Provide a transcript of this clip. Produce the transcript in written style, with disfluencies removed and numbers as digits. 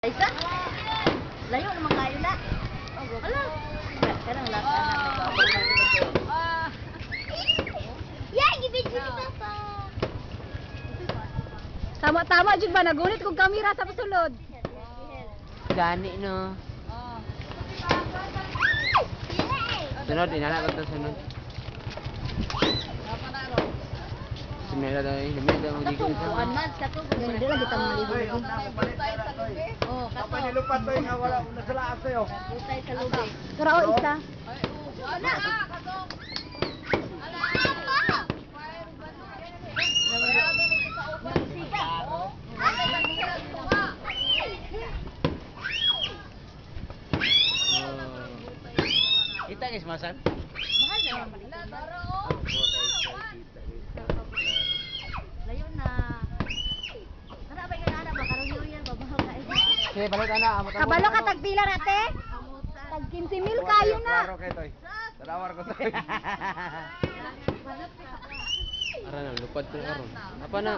Isa? Layo naman kayo na. Ala. Karang lasa na. Yeah, gibid ko si Papa. Tama-tama jud ba nagunit kog kamera sa pasulod. Gani no. Sunod, inala ko to sunod. Semela daw, semela mo di ko isa. Kuan man sa ko. Hindi lagi ta maligo. Oh, kato. Nilupat to nga wala nasalaas sa'yo. Utay sa lubig. Kara o isa. Ana. Kita guys, masan? Mahal na naman layo na. Kana ba nga ana ba karong yurian ba mahal ka. Sige, balik ana. Kabalo ka tagpila nate? Tag 15,000 kayo na. Klaro kay toy. Dadawar ko toy. Ara na, lupad ko karon. Apa na?